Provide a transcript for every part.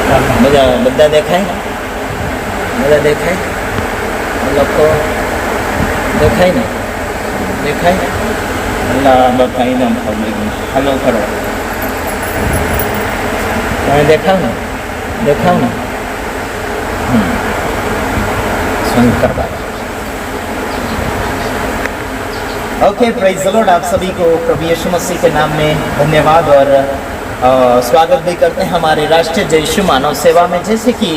બધા દેખાય બધા દેખાય લોકો દેખાય ને દેખાય અલ્લાહ બકાઈ નામ પબ્લિક હલો કરો તમે દેખાવ ને Shankar Baba. Okay, praise the Lord. आप सभी को प्रभु यीशु मसीह के नाम में धन्यवाद और स्वागत भी करते हैं हमारे राष्ट्रीय जय यीशु मानव सेवा में। जैसे कि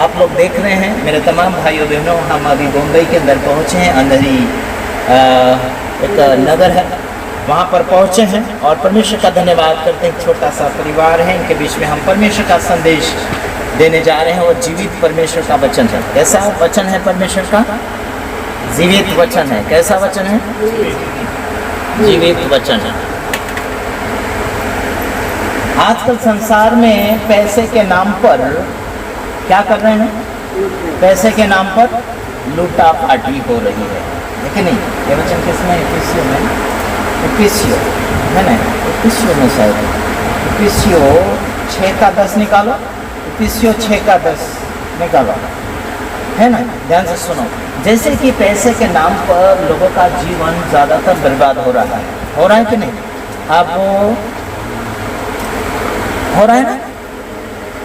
आप लोग देख रहे हैं मेरे तमाम भाइयों बहनों, हम अभी मुंबई के अंदर पहुँचे हैं। अंधेरी एक नगर है, वहाँ पर पहुँचे हैं और परमेश्वर का धन्यवाद करते हैं। एक छोटा सा परिवार है, इनके बीच में हम परमेश्वर का संदेश देने जा रहे हैं। और जीवित परमेश्वर का वचन है। कैसा वचन है परमेश्वर का? जीवित वचन है। कैसा वचन है? जीवित वचन है। आजकल संसार में पैसे के नाम पर क्या कर रहे हैं? पैसे के नाम पर लूटा पाटी हो रही है नहीं? ये वचन किसमें? इफिसियों में, इफिसियों है ना, इफिसियों में शायद इफिसियों 6:10 निकालो। इफिसियों 6:10 निकालो, है ना। ध्यान से सुनो। जैसे कि पैसे के नाम पर लोगों का जीवन ज़्यादातर बर्बाद हो रहा है कि नहीं? आप हो रहा है ना?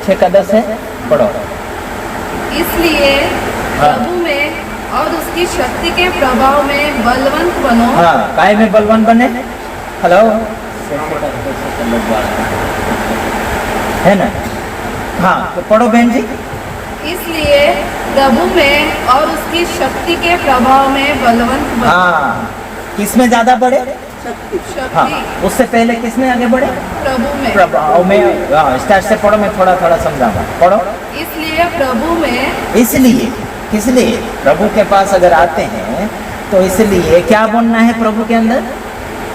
6:10 है, पढ़ो। इसलिए प्रभु में और उसकी शक्ति के प्रभाव में बलवंत बनो। हाँ, काय में बलवंत बने? हेलो, है ना? हाँ, तो पढ़ो बहन जी। इसलिए प्रभु में और उसकी शक्ति के प्रभाव में बलवंत बनो। हाँ, किसमें ज्यादा बढ़े? शक्ति। हाँ, उससे पहले किसमें आगे बढ़े? प्रभु में। प्रभाव में। हाँ, स्टार्ट से पढ़ो, मैं थोड़ा थोड़ा समझाऊंगा। पढ़ो। इसलिए प्रभु में, इसलिए किस लिए? प्रभु के पास अगर आते हैं तो इसलिए क्या बनना है प्रभु के अंदर?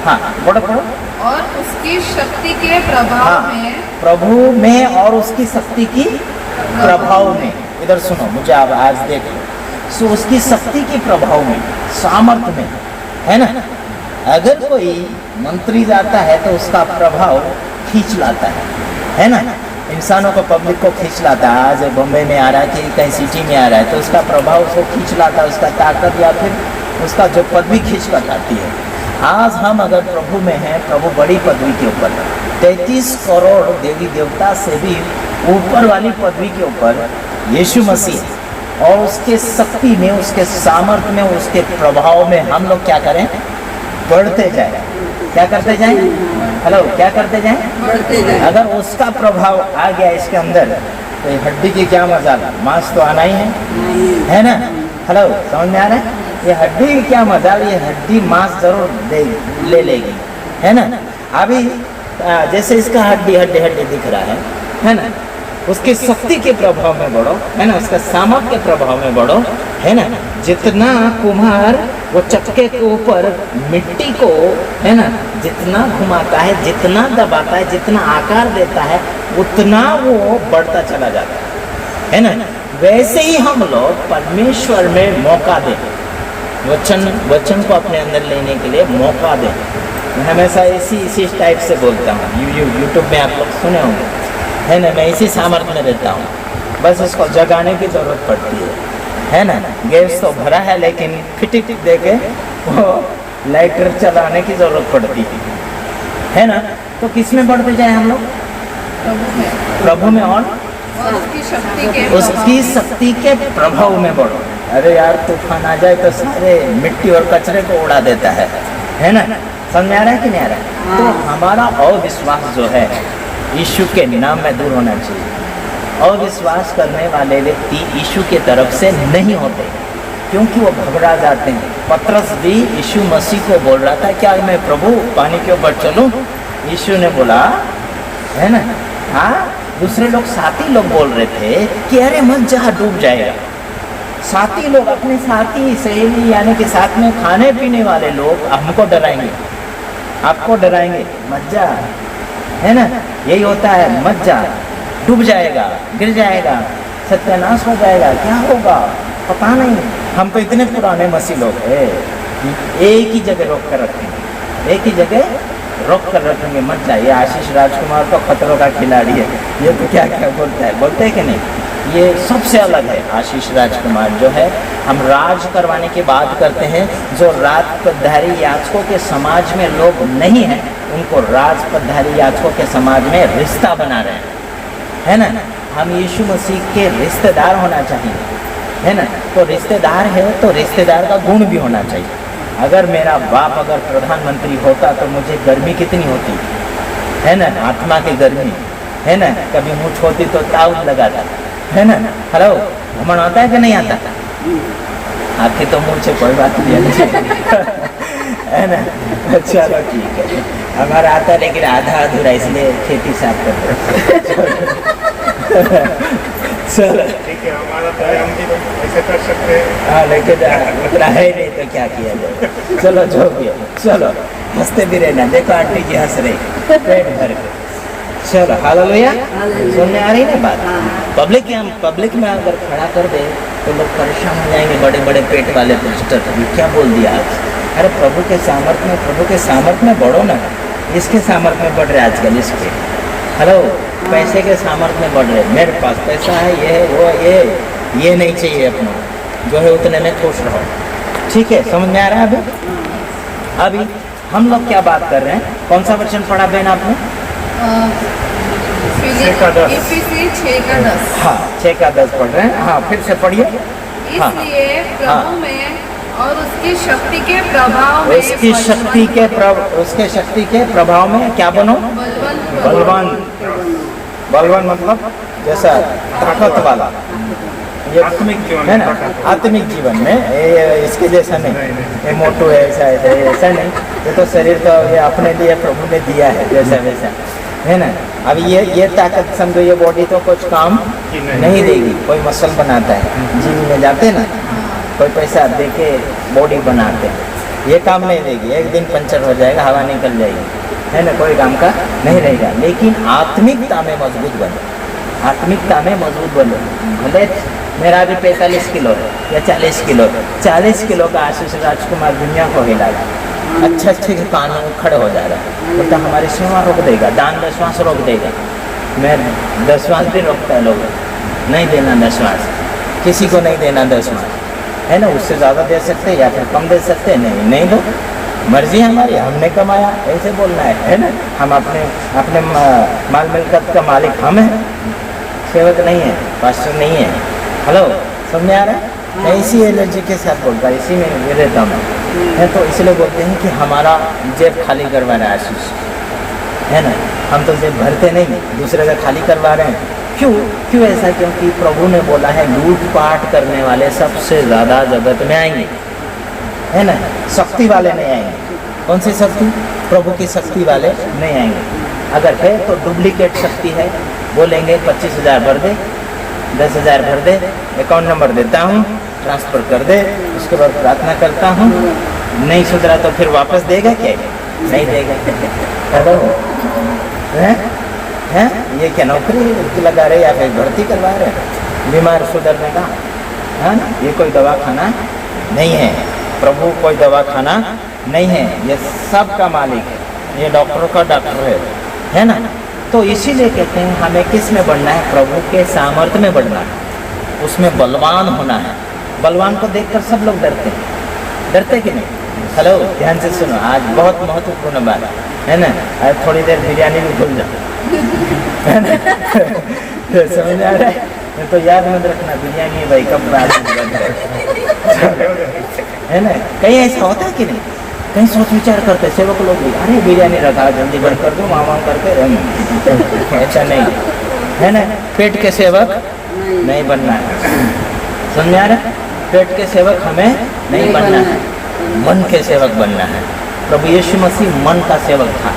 हाँ, पढ़ो पढ़ो। और उसकी शक्ति के प्रभाव में, प्रभु में और उसकी शक्ति की प्रभाव में। इधर सुनो, मुझे अब आज देखो। सो उसकी शक्ति के प्रभाव में, सामर्थ्य में, है ना। अगर कोई मंत्री जाता है तो उसका प्रभाव खींच लाता है ना। इंसानों को, पब्लिक को खींच लाता है। आज बॉम्बे में आ रहा है कि कहीं सिटी में आ रहा है तो उसका प्रभाव उसको खींच लाता है, उसका ताकत या फिर उसका जो पदवी खींच लाती है। आज हम अगर प्रभु में हैं, प्रभु बड़ी पदवी के ऊपर 33 करोड़ देवी देवता से भी ऊपर वाली पदवी के ऊपर यीशु मसीह और उसके शक्ति में, उसके सामर्थ्य में, उसके प्रभाव में हम लोग क्या करें? बढ़ते जाए। क्या करते जाएं? हेलो, क्या करते जाएं? बढ़ते जाएं। अगर उसका प्रभाव आ गया इसके अंदर तो ये हड्डी की क्या मजाल, मांस तो आना ही है ना। हेलो, समझ में आ रहा है? ये हड्डी की क्या मजाल, ये हड्डी मांस जरूर ले लेगी, है ना। अभी जैसे इसका हड्डी दिख रहा है ना। उसकी शक्ति के प्रभाव में बढ़ो, है ना। उसका सामर्थ्य के प्रभाव में बढ़ो, है ना। जितना कुम्हार वो चक्के के ऊपर मिट्टी को, है ना, जितना घुमाता है, जितना दबाता है, जितना आकार देता है, उतना वो बढ़ता चला जाता है ना। वैसे ही हम लोग परमेश्वर में मौका दें, वचन को अपने अंदर लेने के लिए मौका दें। मैं हमेशा इसी टाइप से बोलता हूँ। यूट्यूब में आप लोग सुने होंगे, है ना। मैं इसी सामर्थ्य में रहता हूँ, बस इसको जगाने की ज़रूरत पड़ती है ना। गैस तो भरा है लेकिन फिटिक दे के वो लाइटर चलाने की ज़रूरत पड़ती है ना। तो किस में बढ़ते जाए हम लोग? प्रभु में और उसकी शक्ति के प्रभाव में बढ़ो। अरे यार, तूफान आ जाए तो सारे मिट्टी और कचरे को उड़ा देता है ना। समझ में आ रहा है कि नहीं आ रहा है? तो हमारा अविश्वास जो है यीशु के नाम में दूर होना चाहिए। अविश्वास करने वाले व्यक्ति यीशु के तरफ से नहीं होते क्योंकि वो घबरा जाते हैं। पतरस भी यीशु मसीह को बोल रहा था, क्या मैं प्रभु पानी के ऊपर चलूं? यीशु ने बोला, है ना। हाँ, दूसरे लोग, साथी लोग बोल रहे थे कि अरे मत जा, डूब जाएगा। साथी लोग, अपने साथी सहेली यानी कि साथ में खाने पीने वाले लोग हमको डराएंगे, आपको डराएंगे, मत जा, है ना। यही होता है, मत जा, डूब जाएगा, गिर जाएगा, सत्यानाश हो जाएगा, क्या होगा पता नहीं। हम तो इतने पुराने मसीह लोग हैं, एक ही जगह रोक कर रखेंगे, एक ही जगह रोक कर रखेंगे मत जाइए। आशीष राजकुमार तो खतरों का खिलाड़ी है, ये तो क्या क्या बोलता है, बोलते हैं कि नहीं। ये सबसे अलग है आशीष राजकुमार जो है। हम राज करवाने की बात करते हैं, जो राज पदधारी याचकों के समाज में लोग नहीं हैं, उनको राज पदधारी याचकों के समाज में रिश्ता बना रहे हैं, है ना। हम यीशु मसीह के रिश्तेदार होना चाहिए, है ना। तो रिश्तेदार है तो रिश्तेदार का गुण भी होना चाहिए। अगर मेरा बाप अगर प्रधानमंत्री होता तो मुझे गर्मी कितनी होती, है ना, आत्मा की गर्मी, है ना। कभी मुझ होती तो ताव लगाता, है ना। हेलो, घमंड आता है कि नहीं आता? आपके तो मुँह से कोई बात नहीं है है ना। चलो ठीक है, हमारा आता है लेकिन आधा अधूरा, इसलिए खेती साफ करते चलो ठीक है, हमारा तो है, हम भी ऐसे कर सकते हैं। हाँ, लेकिन उतना है नहीं तो क्या किया जाए। चलो जो भी है, चलो हंसते भी रहना। देखो आंटी जी हंस रही पेट भर के। चलो हालेलुया, सुनने आ रही ना बात। पब्लिक में अगर खड़ा कर दे तो लोग परेशान हो जाएंगे, बड़े बड़े पेट वाले पोस्टर, क्या बोल दिया आज। अरे प्रभु के सामर्थ्य में बढ़ो ना। इसके सामर्थ्य में बढ़ रहे आजकल, इसके हेलो पैसे के सामर्थ्य में बढ़ रहे। मेरे पास पैसा है, ये है वो, ये नहीं चाहिए अपना, जो है उतने में खुश रहो। ठीक है, समझ में आ रहा है। अभी हम लोग क्या बात कर रहे हैं, कौन सा वर्षन पढ़ा बहन आपने? इफिसी 6:10। हाँ 6:10 पढ़ रहे हैं। हाँ फिर से पढ़िए। इसलिए प्रभु में और उसकी शक्ति के प्रभाव में उसके शक्ति के प्रभाव में क्या बनो? बलवान मतलब जैसा ताकत वाला, ये आत्मिक जीवन है ना। आत्मिक जीवन में इसके जैसा नहीं, ये मोटू है ऐसा नहीं। ये तो शरीर तो ये अपने लिए प्रभु ने दिया है, जैसा वैसा, है ना। अब ये ताकत समझो, ये बॉडी तो कुछ काम नहीं देगी। कोई मसल बनाता है, जिम में जाते ना, कोई पैसा दे के बॉडी बनाते हैं, ये काम नहीं देगी। एक दिन पंचर हो जाएगा, हवा निकल जाएगी, है ना, कोई काम का नहीं रहेगा। लेकिन आत्मिकता में मजबूत बनो, आत्मिकता में मजबूत बनो। भले मेरा भी 45 किलो है या 40 किलो है, 40 किलो का आशीष राजकुमार दुनिया को हिला रहा, अच्छे के कान खड़े हो जा रहा है। तो हमारी सेवा रोक देगा, दान दशवांश रोक देगा। मैं दशवांश भी रोकता है, लोग नहीं देना दशवांश, किसी को नहीं देना दशवांश, है ना। उससे ज़्यादा दे सकते या फिर कम दे सकते, नहीं दो, मर्जी हमारी, हमने कमाया ऐसे बोलना है ना। हम अपने माल मिलकत का मालिक हम हैं, सेवक नहीं है, पास्टर नहीं है। हेलो, समझ आ रहा है? मैं इसी एलर्जी के साथ बोलता है, इसी में रहता हूँ, है। तो इसलिए बोलते हैं कि हमारा जेब खाली करवा रहा है आशीष, है ना। हम तो जेब भरते नहीं, दूसरे का खाली करवा रहे हैं। क्यों ऐसा? क्योंकि प्रभु ने बोला है लूटपाट करने वाले सबसे ज़्यादा जगत में आएंगे, है ना। शक्ति वाले नहीं आएंगे। कौन सी शक्ति? प्रभु की शक्ति वाले नहीं आएंगे। अगर है तो डुप्लीकेट शक्ति है, बोलेंगे 25,000 भर दे, 10,000 भर दे, अकाउंट नंबर देता हूँ, ट्रांसफ़र कर दे, उसके बाद प्रार्थना करता हूँ, नहीं सुधरा तो फिर वापस देगा क्या? नहीं देगा। हेलो, हैं ये क्या नौकरी लगा रहे या फिर भर्ती करवा रहे बीमार सुधरने का, है ना। ये कोई दवाखाना नहीं है, प्रभु कोई दवाखाना नहीं है, ये सब का मालिक है, ये डॉक्टरों का डॉक्टर है ना। तो इसीलिए कहते हैं हमें किस में बढ़ना है? प्रभु के सामर्थ्य में बढ़ना है, उसमें बलवान होना है। बलवान को देखकर सब लोग डरते कि नहीं? हेलो, ध्यान से सुनो, आज बहुत महत्वपूर्ण बात है ना। आज थोड़ी देर बिरयानी भी भूल जाओ, है ना। समझ आ रहा है? तो याद मत रखना, बिरयानी भाई कब है ना। कहीं ऐसा होता है कि नहीं? कहीं सोच विचार करते सेवक लोग भी, अरे बिरयानी रखा, जल्दी बंद कर दो, मामा करके। ऐसा नहीं, है ना। पेट के सेवक नहीं बनना है, समझ आ रहा है? पेट के सेवक हमें नहीं बनना है, मन के सेवक बनना है। प्रभु यीशु मसीह मन का सेवक था,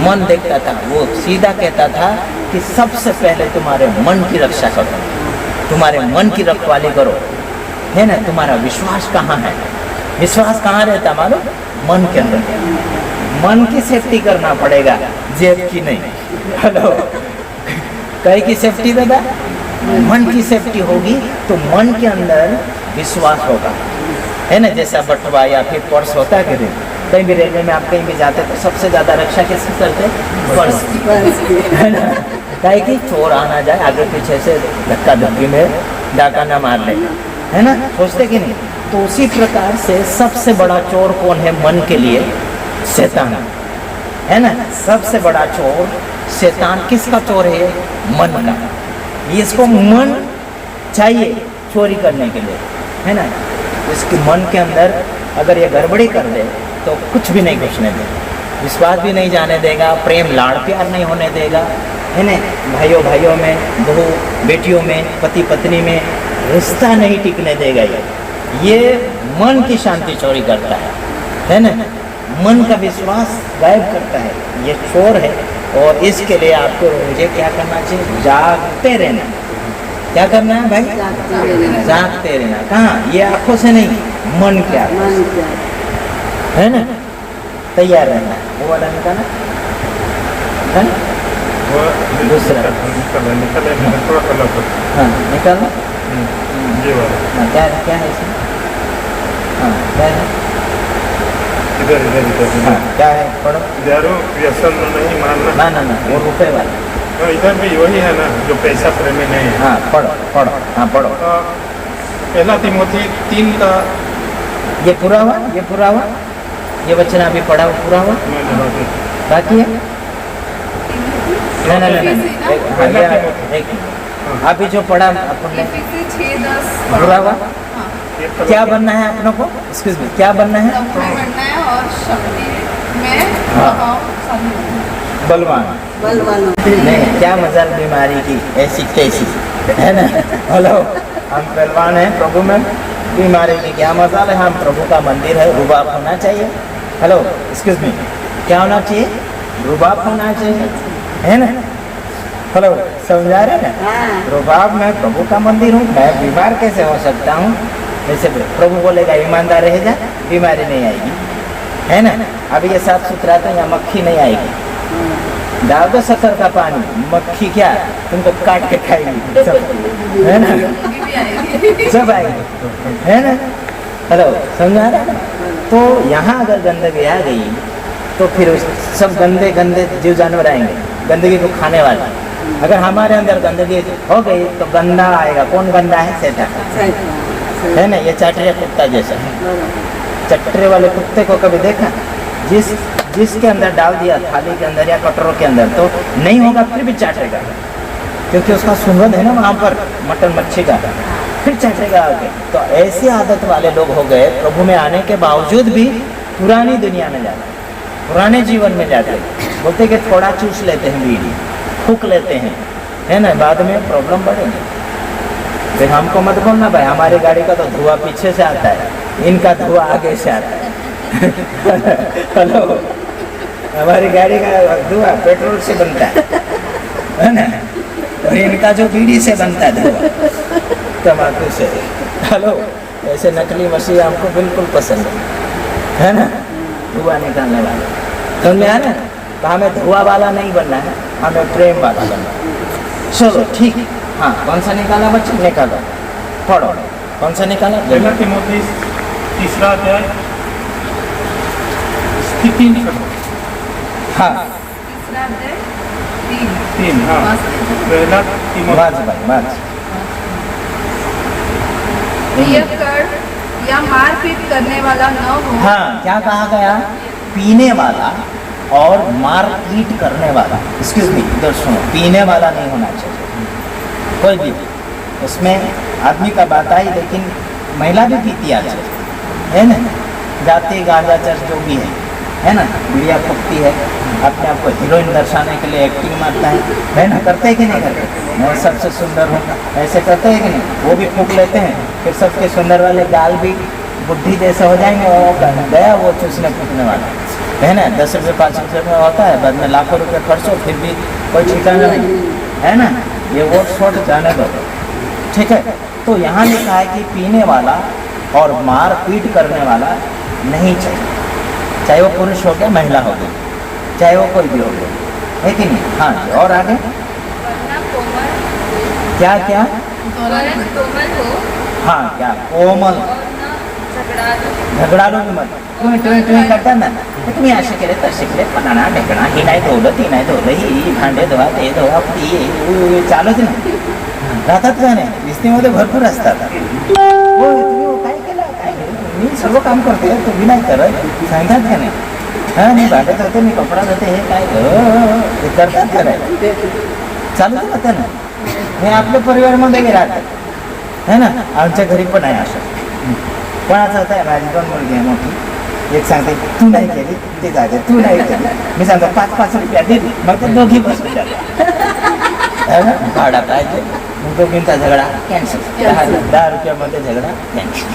मन देखता था, वो सीधा कहता था कि सबसे पहले तुम्हारे मन की रक्षा करो, तुम्हारे मन की रखवाली करो, है ना। तुम्हारा विश्वास कहाँ है? विश्वास कहाँ रहता मालूम? मन के अंदर। मन की सेफ्टी करना पड़ेगा, जेब की नहीं। हेलो, कहीं की सेफ्टी दादा? मन की सेफ्टी होगी तो मन के अंदर विश्वास होगा, है ना। जैसा बटवा या फिर पर्स होता है कि कहीं भी रेलवे में आप कहीं भी जाते तो सबसे ज़्यादा रक्षा किसकी करते? पर्स की, है ना? काहे कि चोर आना जाए आगे पीछे से धक्का धक्की में डाका ना मार ले, है ना? सोचते कि नहीं? तो उसी प्रकार से सबसे बड़ा चोर कौन है मन के लिए? शैतान, है ना? सबसे बड़ा चोर शैतान। किसका चोर है ये? मन का। इसको मन चाहिए चोरी करने के लिए, है ना? इसके मन के अंदर अगर ये गड़बड़ी कर दे तो कुछ भी नहीं घुसने देगा, विश्वास भी नहीं जाने देगा, प्रेम लाड़ प्यार नहीं होने देगा, है ना? भाइयों भाइयों में, बहू बेटियों में, पति पत्नी में रिश्ता नहीं टिकने देगा। ये मन की शांति चोरी करता है ना? मन का विश्वास गायब करता है, ये चोर है। और इसके लिए आपको मुझे क्या करना चाहिए? जागते रहना। क्या करना है भाई? जागते रहना। कहाँ? ये आंखों से नहीं, मन के आंखों से, है ना? तैयार रहना। वो वाला निकाला है? वो दूसरा निकले थोड़ा कलर तो हाँ निकालो। ये वाला हाँ क्या है इसमें? हाँ क्या है? इधर इधर इधर हाँ क्या है? पढ़ो। यारो व्यसन नहीं मानना। ना वो रुपए वाला। हाँ, इधर भी वही है ना जो पैसा प्रेमी नहीं है। हाँ पढ़ो। हाँ पढ़ो। पहला तिमोथी 3 का ये पूरा हुआ? ये वचन अभी पढ़ा हुआ पूरा हुआ? बाकी है? नहीं। अभी जो पढ़ा अपन ने पूरा हुआ? क्या बनना है अपनों को? एक्सक्यूज मी, क्या बनना है? बनना है और शक्ति में बलवान। नहीं, क्या मजाल बीमारी की ऐसी तैसी, है ना? हेलो, हम बलवान हैं प्रभु में, बीमारी की क्या मजाल है? हम प्रभु का मंदिर है, रुबाब होना चाहिए। हेलो एक्सक्यूज मी, क्या होना चाहिए? रुबाब होना चाहिए, है ना? हेलो, समझा रहे ना? रुबाब में प्रभु का मंदिर हूँ, मैं बीमार कैसे हो सकता हूँ? जैसे प्रभु बोलेगा ईमानदार रह जा, बीमारी नहीं आएगी, है ना? अभी ये साफ सुथरा तो यहाँ मक्खी नहीं आएगी। डाल दो शक्कर का पानी, मक्खी क्या तुमको काट के खाएगी सब, है ना? सब आएगी, है ना? हेलो, समझा रहा ना? तो यहाँ अगर गंदगी आ गई तो फिर सब गंदे जीव जानवर आएंगे, गंदगी को खाने वाले। अगर हमारे अंदर गंदगी हो गई तो गंदा आएगा। कौन गंदा है? शैतान, है ना? ये चाटरे कुत्ता जैसा है। चटरे वाले कुत्ते को कभी देखा? जिसके अंदर डाल दिया थाली के अंदर या कटोरों के अंदर तो नहीं होगा, फिर भी चाटेगा, क्योंकि उसका सुगंध है ना वहाँ पर मटन मच्छी का, फिर चाटेगा आगे। तो ऐसी आदत वाले लोग हो गए, प्रभु में आने के बावजूद भी पुरानी दुनिया में जाते, पुराने जीवन में जाते, बोलते कि थोड़ा चूस लेते हैं, बीड़ी फूक लेते हैं, है ना? बाद में प्रॉब्लम बढ़ेगी। फिर हमको मत बोलना भाई, हमारी गाड़ी का तो धुआं पीछे से आता है, इनका धुआं आगे से आता है। हेलो, हमारी गाड़ी का धुआं पेट्रोल से बनता है ना? और इनका जो बीड़ी से बनता है धुआं, तम्बाकू से। हेलो, ऐसे नकली मछली हमको बिल्कुल पसंद है ना? धुआं निकालने वाला, समझ में आ रहा है? तो हमें धुआं वाला नहीं बनना है, हमें प्रेम वाला बनना है। चलो ठीक। हाँ, कौन सा निकाला बच्चे? निकालो, पढ़ो। कौन सा निकाला? पहला तिमोथी 3 अध्याय स्थिति निकालो। हाँ 3 हाँ पहला बाज भाई बाज। पियक्कड़ या मारपीट करने वाला न हो। हाँ, क्या कहा गया? पीने वाला और मारपीट करने वाला। एक्सक्यूज मी, इधर सुनो, पीने वाला नहीं होना चाहिए कोई भी। उसमें आदमी का बात आई, लेकिन महिला भी पीती आजकल, है ना? जाती गांजा चर्च जो भी है ना? गुड़िया फूकती है, अपने आप को हीरोइन दर्शाने के लिए एक्टिंग मारता है ना? करते हैं कि नहीं करते? मैं सबसे सुंदर हूँ, ऐसे करते हैं कि नहीं? वो भी फूक लेते हैं, फिर सबके सुंदर वाले गाल भी बुद्धि जैसे हो जाएंगे, और गया वो चूसने फूकने वाला, है ना? 10 रुपये 5 रुपये में होता है, बाद में लाखों रुपये खर्च हो, फिर भी कोई ठिकाना नहीं, है ना? ये वोट शोट जाने दो, ठीक है? तो यहाँ लिखा है कि पीने वाला और मार पीट करने वाला नहीं चाहिए, चाहे वो पुरुष हो गया, महिला हो गई, चाहे वो कोई भी हो गया, है कि नहीं? हाँ जी, और आगे क्या क्या? कोमल हो हाँ, क्या कोमल? झगडालो मी मत तुम्ही करता ना तर तुम्ही असे केले तसे केले पणाना ढेकणा हे नाही धुवलं ती नाही धुवलं ही भांडे धुवा ते धुवा ती चालूच ना राहतात का नाही विस्तीमध्ये भरपूर असतात हो तुम्ही काय केलं काय मी सर्व काम करते तुम्ही नाही करत सांगतात का नाही हां मी भांडत होते मी कपडा धुते हे काय ते करतात का नाही चालूच राहतं ना हे आपल्या परिवारामध्ये राहतात है ना आमच्या घरी पण आहे असं पण असं होतं माझी दोन मुलगी आहे मोठी एक सांगते तू नाही केली ते जागे तू नाही केली मी सांगतो 5-5 रुपया दे मग ते दोघी बसून जातात भाडा पाहिजे मग दोघींचा झगडा कॅन्सल 10 रुपयामध्ये झगडा कॅन्सल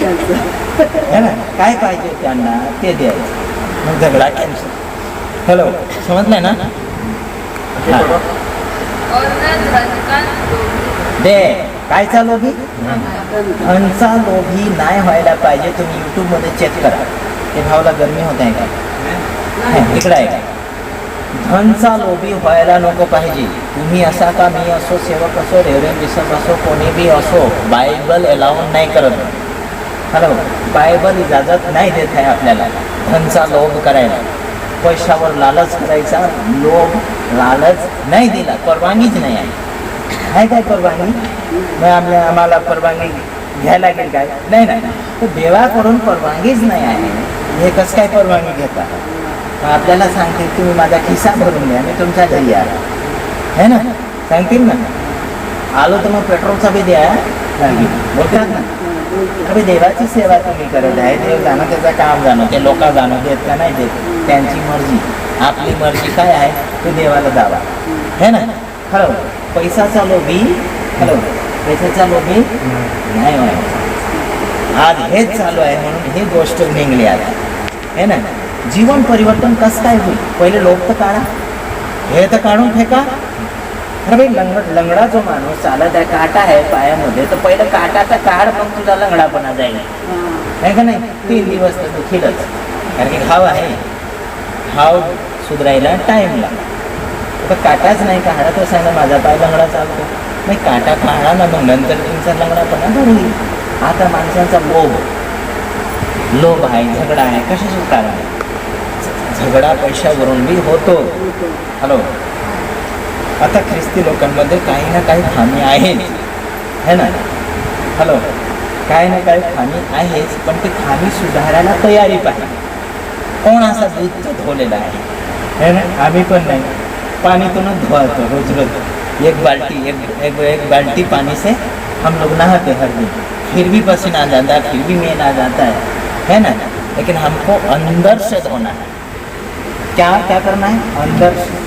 है ना काय पाहिजे त्यांना ते द्यायचं मग झगडा कॅन्सल हॅलो समजलंय ना हां और मैं धन का लोभी दे कायचा लोभी धनचा लोभी नाही व्हायला पाहिजे तुम्ही यूट्यूबमध्ये चेक करा ते भावला गरमी होत आहे का इकडं आहे का धनचा लोभी व्हायला नको पाहिजे तुम्ही असा का मी असो सेवक असो रेव्हरेंड बिशप असो कोणी बी असो बायबल अलाउन नाही करत हॅलो बायबल इजाजत नाही देत आहे आपल्याला धनचा लोभ करायला पैशावर लालच करायचा लोभ लालच नाही दिला परवानगीच नाही आहे काय परवानगी मग आम्हाला परवानगी घ्यायला लागेल काय नाही ना तर देवाकडून परवानगीच नाही आहे हे कसं काय परवानगी घेता मग आपल्याला सांगतील तुम्ही माझा खिस्सा भरून द्या मी तुमच्या घरी आला है ना सांगतील ना आलो तर मग पेट्रोलचा बी द्या बोलतात ना अरे देवाची सेवा तुम्ही करत आहे देव जाणं त्याचं काम जाणं ते लोक जाणं देत का नाही देत त्यांची मर्जी आपली मर्जी काय आहे ते देवाला जावा है ना हॅलो पैसाचा लोभी हॅलो पैसाचा लोभी नाही व्हायचा आज हेच चालू आहे म्हणून ही गोष्ट निघली आता है ना जीवन परिवर्तन कसं काय होईल पहिले लोक तर काढा हे तर काढून फेका अरे भाई लंगडा जो माणूस चालत आहे काटा आहे पायामध्ये तर पहिलं काटाचा काढ मग तुझा लंगडापणा जाईल नाही का नाही 3 दिवस तर दुखीलच कारण की घाव आहे घाव सुधारायला टाईम लागतो तर काटाच नाही काढा तो सांगा माझा पाय लंगडा चालतो नाही काटा काढा ना मग नंतर तुमचा लंगडापणा दूर होईल आता माणसांचा लोभ आहे झगडा आहे कशाचं कारण आहे झगडा पैशावरून बी होतो हॅलो आता ख्रिस्ती लोकांमध्ये काही ना काही खामी आहेच है ना हॅलो काही ना काही खामी आहेच पण ती खामी सुधारायला तयारी पाहिजे कोण असा दूध धुवलेला आहे है ना आम्ही पण नाही पाणीतूनच धुवातो रोज एक बाल्टी पानी से हम लोग नहाते हर दिन फिर भी पसीना आ जाता है फिर भी मेल आ जाता है ना लेकिन हमको अंदर से धोना है क्या करना है अंदर से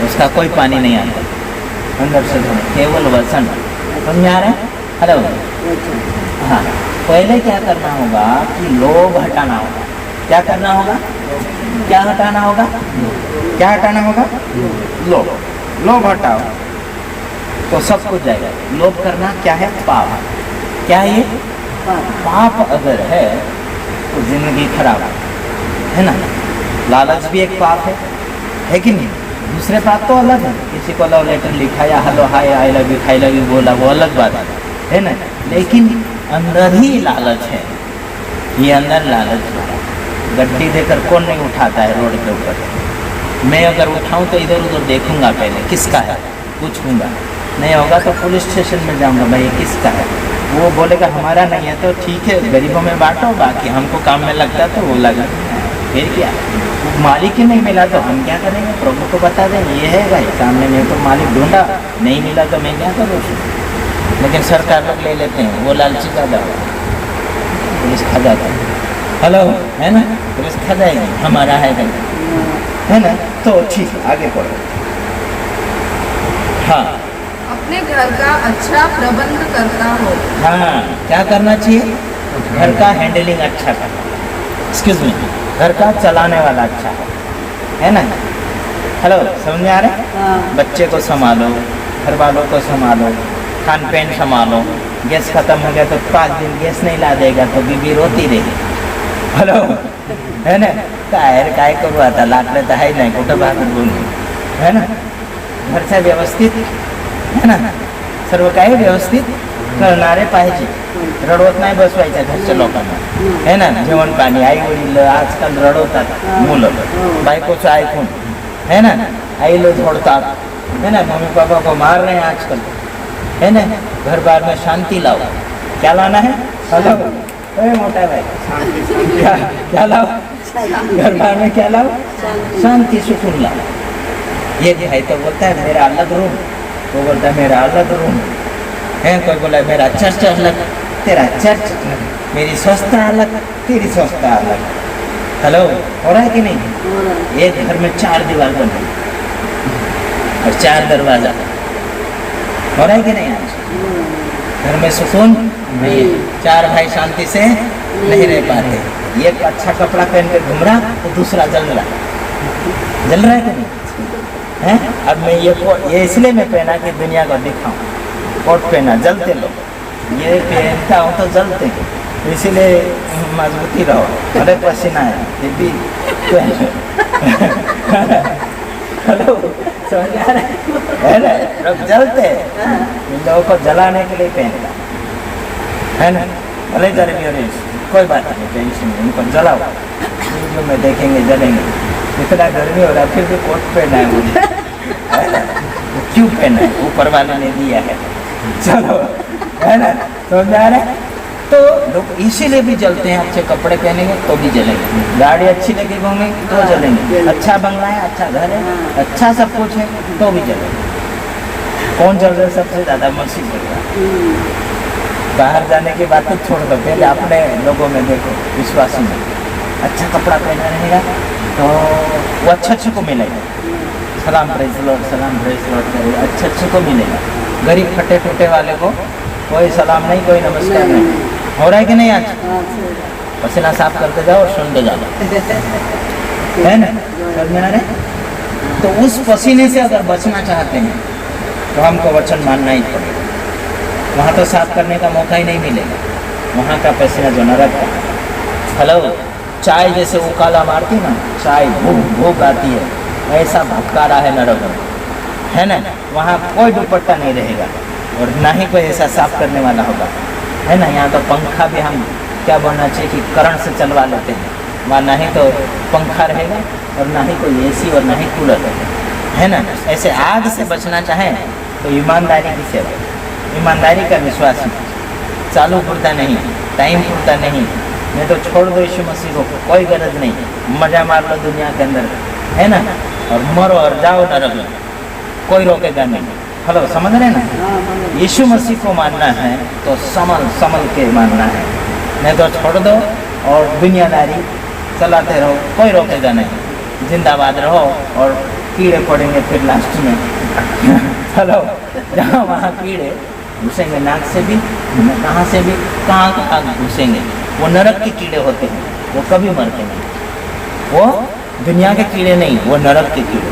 उसका कोई पानी नहीं आता अंदर से धोना केवल वचन समझ आ रहा है हेलो हाँ पहले क्या करना होगा कि लोभ हटाना होगा क्या करना होगा क्या हटाना होगा क्या हटाना होगा लोभ हटाओ तो सब कुछ जाएगा लोभ करना क्या है पाप क्या है ये पाप अगर है तो जिंदगी खराब है ना लालच भी एक पाप है कि नहीं दूसरे पाप तो अलग है किसी को लव लेटर लिखा या hello hi I love you बोला वो अलग बात है ना लेकिन अंदर ही लालच है ये अंदर लालच है गड्डी देकर कौन नहीं उठाता है रोड के ऊपर मैं अगर उठाऊं तो इधर उधर देखूंगा पहले किसका है पूछूंगा नहीं होगा तो पुलिस स्टेशन में जाऊंगा भाई ये किसका है वो बोलेगा हमारा नहीं है तो ठीक है गरीबों में बांटो बाकी हमको काम में लगता तो वो लगा फिर क्या मालिक ही नहीं मिला तो हम क्या करेंगे प्रभु को बता दें ये है भाई सामने मेरे को मालिक ढूंढा नहीं मिला तो मैं क्या करूँ लेकिन सरकार लोग ले लेते हैं वो लालची ज़्यादा पुलिस खा जाता है हेलो है ना पुलिस खा जाएगी हमारा है भाई है ना तो ठीक आगे पढ़ो हाँ अपने घर का अच्छा प्रबंध करता हो हाँ क्या करना चाहिए घर का हैंडलिंग अच्छा करना एक्सक्यूज मी घर का चलाने वाला अच्छा है ना हेलो समझ में आ रहा है बच्चे को संभालो घर वालों को संभालो खान पीन संभालो गैस खत्म हो गया तो 5 दिन गैस नहीं ला देगा तो बीबी रोती रहेगी हेलो है ना काय करू आता लाकडं तर आहे नाही कुठं भाकर बोलू है ना घरचा व्यवस्थित है ना सर्व काही व्यवस्थित करणारे पाहिजे. रडवत नाही बसवायच्या घरच्या लोकांना, है ना. जेवण पाणी, आई वडील आजकाल रडवतात मुलं बायकोचं ऐकून, है ना. आईला झोडतात, है ना. मम्मी पापा को मार रहे हैं आजकल, है ना. घर बार में शांति लाओ. क्या लाना है? हेलो मोटा भाई, क्या लाओ? घर बार में क्या लाओ? शांति सुकून लाओ. ये भाई तो बोलता है मेरा अलग रूम, वो बोलता है मेरा अलग रूम है. कोई बोला मेरा चर्च अलग, तेरा चर्च अलग, मेरी स्वच्छता अलग, तेरी स्वच्छता अलग. हेलो, हो रहा है कि नहीं? एक घर में 4 दीवार बन रही और 4 दरवाजा. हो रहा है कि नहीं? आज घर में सुकून नहीं, 4 भाई शांति से नहीं रह पाते. एक अच्छा कपड़ा पहन कर घूम रहा तो दूसरा जल रहा है कि नहीं है. अब मैं ये इसलिए मैं पहना कि दुनिया को दिखाऊं. कोट पहना, जलते लोग, ये पहनता हूँ तो जलते हैं, इसीलिए मजबूती रहो. अरे पसीना है ये भी हेलो, समझ आ रहा है ना. लोग जलते हैं, इन लोगों को जलाने के लिए पहनता है ना. भले गर्मी हो रही, कोई बात नहीं, टेंशन नहीं, इनको जलाओ, वीडियो में देखेंगे जलेंगे. इतना गर्मी हो रहा है फिर भी कोट पहना है मुझे, है ना. क्यों पहना है? ऊपर वाले ने दिया है. चलो, है ना. समझ आ रहा है. तो लोग इसीलिए भी जलते हैं. अच्छे कपड़े पहनेंगे तो भी जलेंगे, गाड़ी अच्छी लगी होंगे तो जलेंगे, अच्छा बंगला है, अच्छा घर है, अच्छा सब कुछ है तो भी जलेंगे. कौन जल रहा है सबसे ज़्यादा? मसीह जल रहा है. बाहर जाने की बात तो छोड़ दो, पहले अपने लोगों में देखो, विश्वासी में अच्छा कपड़ा पहना रहेगा तो वो अच्छे को मिलेगा. सलाम प्रेज़ लॉर्ड, सलाम प्रेज़ लॉर्ड करेगा, अच्छे को मिलेगा. गरीब फटे टूटे वाले को कोई सलाम नहीं, कोई नमस्कार नहीं. हो रहा है कि नहीं? आज पसीना साफ करते जाओ और सुनते जाओ, है ना. समझ में आ रहा है. तो उस पसीने से अगर बचना चाहते हैं तो हमको वचन मानना ही पड़ेगा. वहाँ तो साफ करने का मौका ही नहीं मिलेगा. वहाँ का पसीना जो नरक है. हेलो, चाय जैसे उकाला मारती ना, चाय भूख आती है, ऐसा भटका रहा है नरक में, है ना. वहाँ कोई दुपट्टा नहीं रहेगा और ना ही कोई ऐसा साफ करने वाला होगा, है ना. यहाँ तो पंखा भी हम क्या बोलना चाहिए कि करंट से चलवा लेते हैं. वहाँ ना ही तो पंखा रहेगा और ना ही कोई एसी और ना ही कूलर रहेगा, है ना. ऐसे आग से बचना चाहें तो ईमानदारी की सेवा, ईमानदारी का विश्वास, चालू पुरता नहीं, टाइम पुरता नहीं. नहीं तो छोड़ दो यीशु मसीह को, कोई गरज नहीं. मजा मार लो दुनिया के अंदर, है ना, और मरो और जाओ नरक में, कोई रोकेगा नहीं. हेलो, समझ रहे ना. यीशु मसीह को मानना है तो संभल के मानना है, नहीं तो छोड़ दो और दुनियादारी चलाते रहो, कोई रोकेगा नहीं. जिंदाबाद रहो और कीड़े पड़ेंगे फिर लास्ट में. हेलो, जहाँ वहाँ कीड़े घुसेंगे, नाक से भी, कहाँ से भी, कहाँ घुसेंगे. वो नरक के कीड़े होते हैं, वो कभी मरते नहीं. वो दुनिया के कीड़े नहीं, वो नरक के कीड़े.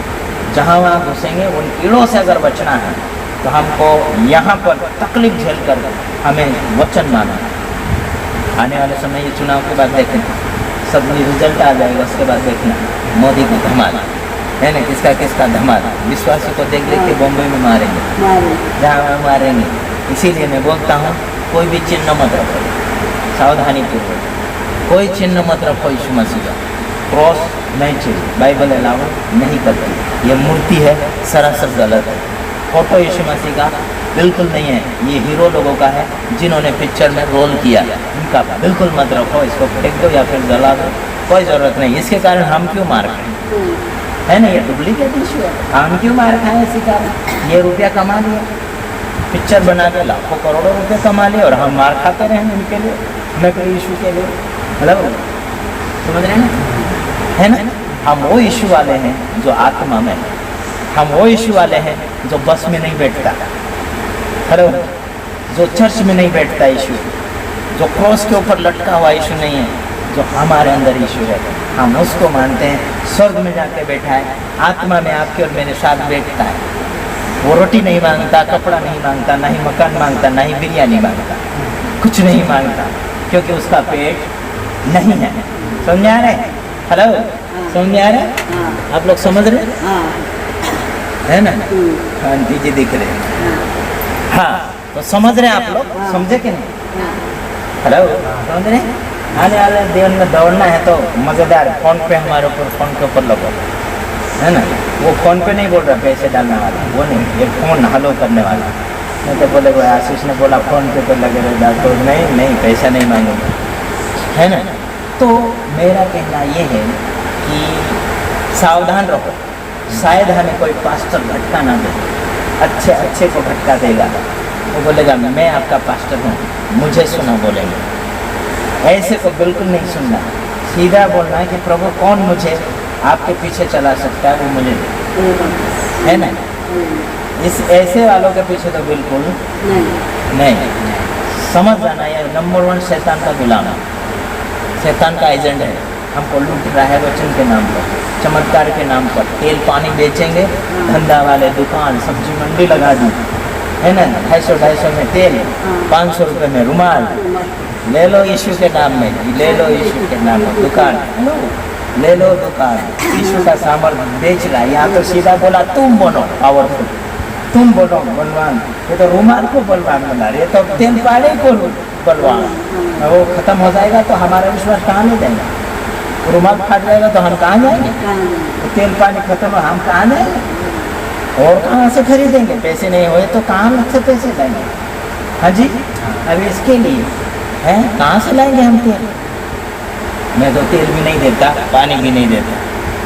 जहाँ वहाँ घुसेंगे, उन कीड़ों से अगर बचना है तो हमको यहाँ पर तकलीफ झेल कर हमें वचन माना. आने वाले समय ये चुनाव के बाद देखें, सब रिजल्ट आ जाएगा, उसके बाद देखना मोदी का धमाल, है ना. किसका धमाल. विश्वासी को देख लेके बॉम्बे में मारेंगे, जहाँ मारेंगे. इसीलिए मैं बोलता हूँ, कोई भी चिन्ह मत रखो, सावधानी पूर्वक कोई चिन्ह मत रखो. यीशु मसीह का क्रॉस नहीं चाहिए, बाइबल अलाउ नहीं करती. ये मूर्ति है, सरासर गलत है. फोटो यीशु मसीह का बिल्कुल नहीं है, ये हीरो लोगों का है जिन्होंने पिक्चर में रोल किया. इनका बिल्कुल मत रखो, इसको फेंक दो या फिर जला दो, कोई ज़रूरत नहीं. इसके कारण हम क्यों मार खाएं, है ना. ये डुप्लीकेट इशू है, हम क्यों मार खाएं इसी कारण. ये रुपया कमा लिया, पिक्चर बना के लाखों करोड़ों रुपये कमा लिए और हम मार खाते रहे इनके लिए, नकली इशू के लिए. मतलब समझ रहे हैं, है ना. हम वो इशू वाले हैं जो आत्मा में है. हम वो इशू वाले हैं जो बस में नहीं बैठता. हेलो, जो चर्च में नहीं बैठता इशू, जो क्रॉस के ऊपर लटका हुआ इशू नहीं है, जो हमारे अंदर इशू है, हम उसको मानते हैं. स्वर्ग में जाके बैठा है, आत्मा में आपके और मेरे साथ बैठता है. वो रोटी नहीं मांगता, कपड़ा नहीं मांगता, ना ही मकान मांगता, ना ही बिरयानी मांगता, कुछ नहीं मांगता, क्योंकि उसका पेट नहीं है. समझ आ रहे हैं. हेलो, समझ आ रहे हैं. आप लोग समझ रहे हैं, है ना. हाँ, दीजिए दिख रहे हैं. हाँ, तो समझ रहे हैं आप लोग, समझे कि नहीं? हेलो, समझ रहे हैं? आने वाले दिन में दौड़ना है तो मज़ेदार फोन पे हमारे ऊपर, फोन के ऊपर लगो, है ना? वो फोन पे नहीं बोल रहा पैसे डालने वाला, वो नहीं, ये फोन हलो करने वाला। नहीं तो बोले वो आशीष ने बोला फोन पे तो लगे रहे, तो नहीं पैसा नहीं मांगूंगा, है ना? तो मेरा कहना ये है कि सावधान रहो, शायद हमें कोई पास्टर झटका ना दे, अच्छे को झटका देगा, वो बोलेगा मैं आपका पास्टर हूँ, मुझे सुनो बोलेंगे। ऐसे को बिल्कुल नहीं सुनना, सीधा बोलना है कि प्रभु कौन मुझे आपके पीछे चला सकता है, वो मुझे दे, है ना? इस ऐसे वालों के पीछे तो बिल्कुल नहीं। समझ जाना, ये नंबर 1 शैतान का गुलाम है, शैतान का एजेंट है, हमको लूट रहा है वचन के नाम पर, चमत्कार के नाम पर। तेल पानी बेचेंगे, धंधा वाले दुकान सब्जी मंडी लगा दी, है ना? 250 में तेल, 500 रुपये में रुमाल, ले लो यीशु के नाम में, ले लो यीशु के नाम में दुकान, ले लो दुकान, यीशु का सामान बेच रहा है। यहाँ तो सीधा बोला तुम बनो पावरफुल, तुम बोलो बलवान, ये तो रुमाल को बलवान बना रही है, तो तेल पानी को बलवान। वो खत्म हो जाएगा तो हमारा विश्वास कहाँ ले जाएगा? रुमाल फाट जाएगा तो हम कहाँ जाएंगे? तो तेल पानी खत्म हो, हम कहाँ जाएंगे? और कहाँ से खरीदेंगे? पैसे नहीं हुए तो कहाँ से पैसे लाएंगे? हाँ जी, अभी इसके लिए है, कहाँ से लाएंगे हम तेल? मैं तो तेल भी नहीं देता, पानी भी नहीं देता,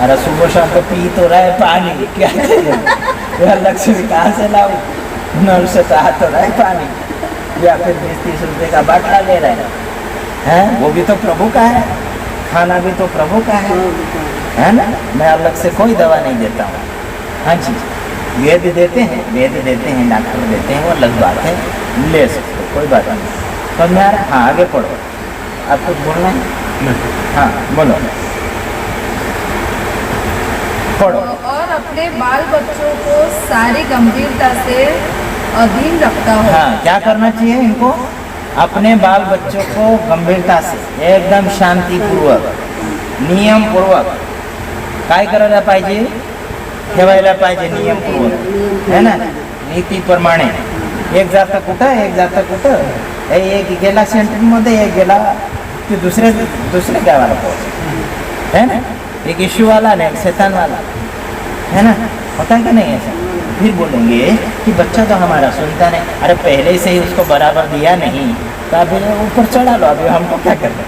अरे सुबह शाम तो पी तो रहा है पानी, क्या करें? लक्ष्मी कहाँ से लाऊं? नल से तो आ तो रहा है पानी, या फिर 20-30 रुपये का बाटला ले रहा है, वो भी तो प्रभु का है, खाना भी तो प्रभु का है ना? मैं अलग से कोई दवा नहीं देता हूँ। हाँ जी, वेद देते हैं, डॉक्टर देते हैं, वो अलग बात है, ले सकते, कोई बात नहीं। समझ में आ रहा है? हाँ, आगे पढ़ो, आप कुछ बोलना है? हाँ बोलो, पढ़ो। और अपने बाल बच्चों को सारी गंभीरता से अधीन रखता हो। हाँ, क्या करना चाहिए इनको? अपने बाल बच्चों को गंभीरता से, एकदम शांति पूर्वक, नियम पूर्वक काय करायला पाहिजे? ठेवायला पाहिजे नियम पूर्वक, है ना? नीती प्रमाणे। एक जातं कुठं, एक गेला सेंटरमध्ये, एक गेला ते दुसरे गावाला पोहोच, है ना? एक इश्यू वाला ना, एक शैतान वाला, है ना? होता है कि नहीं ऐसा? फिर बोलेंगे कि बच्चा तो हमारा सुनता नहीं, अरे पहले से ही उसको बराबर दिया नहीं तो अभी ऊपर चढ़ा लो, अभी हमको क्या करना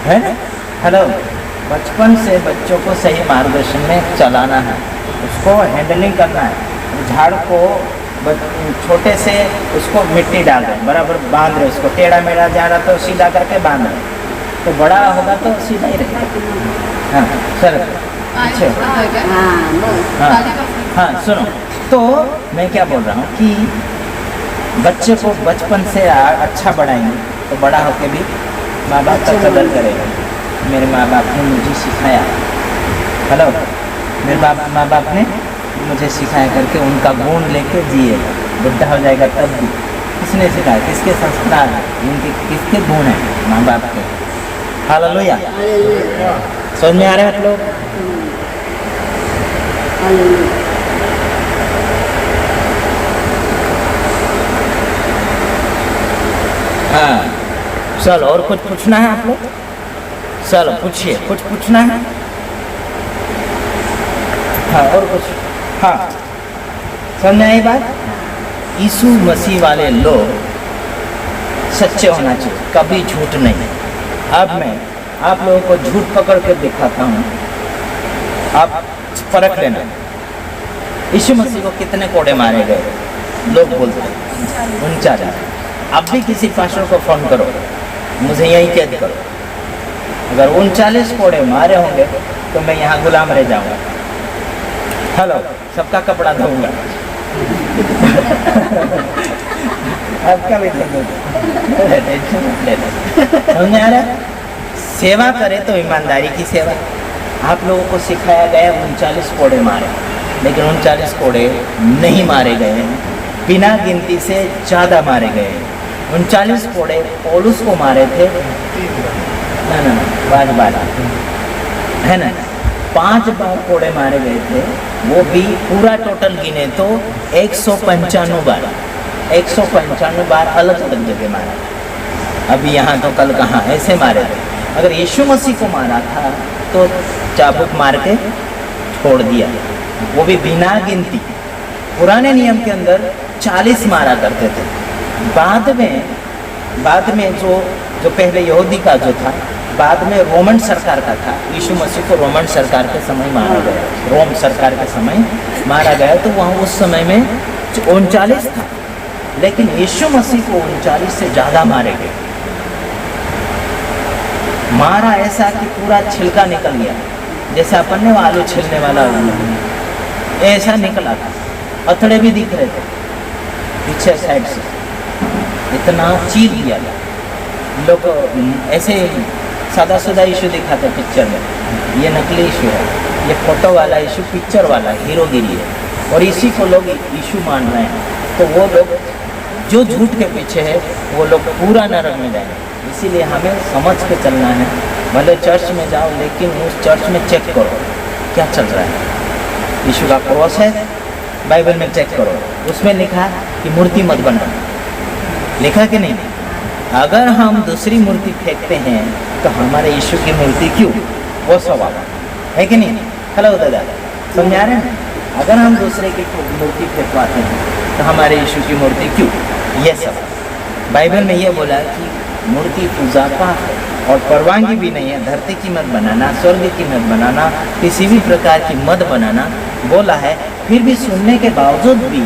है ना? हेलो, बचपन से बच्चों को सही मार्गदर्शन में चलाना है, उसको हैंडलिंग करना है। झाड़ को छोटे से उसको मिट्टी डाल रहे, बराबर बांध रहे, उसको टेढ़ा मेढ़ा जा रहा तो सीधा करके बांध रहे, तो बड़ा होगा तो सीधा ही रहेगा। हाँ सर, अच्छे हाँ सुनो, तो मैं क्या बोल रहा हूँ कि बच्चे को बचपन से अच्छा बढ़ाएंगे तो बड़ा होकर भी माँ बाप का कदर करेगा। मेरे माँ बाप ने मुझे सिखाया, हेलो, मेरे माँ बाप ने मुझे सिखाया करके उनका गुण लेके जिए, बुढ़ा हो जाएगा तब भी। किसने सिखाया? किसके संस्कार हैं? उनके किसके गुण हैं? माँ बाप के। हालेलुया, समझ में आ रहे हैं आप लोग? हाँ, चलो और कुछ पूछना है आप लोग? चलो पूछिए, कुछ पूछना है? हाँ और कुछ? हाँ, समझ में आई बात? यीशु मसीह वाले लोग सच्चे होना चाहिए, कभी झूठ नहीं। अब मैं आप लोगों को झूठ पकड़ के दिखाता हूँ, आप परख लेना। यीशु मसीह को कितने कोड़े मारे गए? लोग बोलते हैं 39। अब भी किसी पास्टर को फोन करो, मुझे यही कैद करो, अगर 39 कोड़े मारे होंगे तो मैं यहाँ गुलाम रह जाऊँगा। हेलो, सबका कपड़ा धोऊंगा आपका भी धोऊंगा, टेंशन मत लेना। समझ में आ रहा? सेवा करे तो ईमानदारी की सेवा। आप लोगों को सिखाया गया 39 कोड़े मारे, लेकिन 39 कोड़े नहीं मारे गए, बिना गिनती से ज़्यादा मारे गए। 39 कोड़े पौलुस को मारे थे ना, बार है ना, 5 बार कोड़े मारे गए थे, वो भी पूरा टोटल गिने तो 195 बार। 195 बार अलग अलग जगह मारा। अभी यहाँ तो कल कहाँ ऐसे मारे थे। अगर यीशु मसीह को मारा था तो चाबुक मार के छोड़ दिया, वो भी बिना गिनती। पुराने नियम के अंदर 40 मारा करते थे। बाद में जो पहले यहूदी का जो था, बाद में रोमन सरकार का था। यीशु मसीह को रोमन सरकार के समय मारा गया, रोम सरकार के समय मारा गया, तो वहाँ उस समय में 39 था। लेकिन यीशु मसीह को 39 से ज़्यादा मारे गए। मारा ऐसा कि पूरा छिलका निकल गया, जैसे अपन ने वो आलू छिलने वाला ऐसा निकला था। अथड़े भी दिख रहे थे पीछे साइड से, इतना चीर दिया था। लोग ऐसे सादा सुदा इशू दिखाते पिक्चर में, ये नकली इशू है, ये फोटो वाला इशू पिक्चर वाला हीरोगिरी है, और इसी को लोग इशू मान रहे हैं। तो वो लोग जो झूठ के पीछे है वो लोग पूरा नरक में जाएंगे। इसीलिए हमें समझ के चलना है। भले चर्च में जाओ, लेकिन उस चर्च में चेक करो क्या चल रहा है। यीशु का क्रॉस है, बाइबल में चेक करो, उसमें लिखा कि मूर्ति मत बनाओ, लिखा कि नहीं। अगर हम दूसरी मूर्ति फेंकते हैं तो हमारे यीशु की मूर्ति क्यों, वो सवाल है कि नहीं। हेलो दादा, समझा रहे हैं। अगर हम दूसरे की मूर्ति फेंकवाते हैं तो हमारे यीशु की मूर्ति क्यों, ये सब बाइबल में ये बोला कि मूर्ति पूजा पाप है और परवानगी भी नहीं है। धरती की मत बनाना, स्वर्ग की मत बनाना, किसी भी प्रकार की मत बनाना बोला है। फिर भी सुनने के बावजूद भी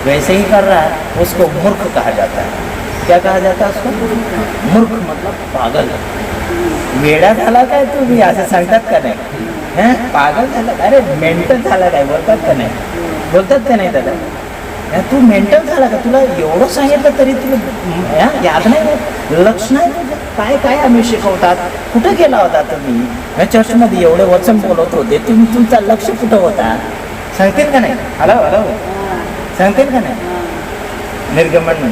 वैसे ही कर रहा है, उसको मूर्ख कहा जाता है। क्या कहा जाता है उसको? मूर्ख मतलब पागल। वेड़ा झाला काय तू भी असं सांगतात का नाही, हैं पागल झाला, अरे मेंटल झाला काय बोलतात का नाही, बोलतात का नाही दादा? तू मेंटल झाला का, तुला एवढं सांगितलं तरी तुला याद नाही होत, लक्ष नाही तुझं. काय काय आम्ही शिकवतात, कुठं गेला होता तुम्ही? चर्चमध्ये एवढे वचन बोलत होते, तुम्ही तुमचा लक्ष कुठं होता? सांगतील का नाही? हॅलो हॅलो, सांगतील का नाही? निर्गमन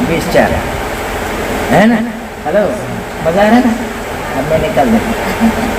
20:4 है ना? हेलो, मजा आ रहा है ना? अब मैं निकल रहा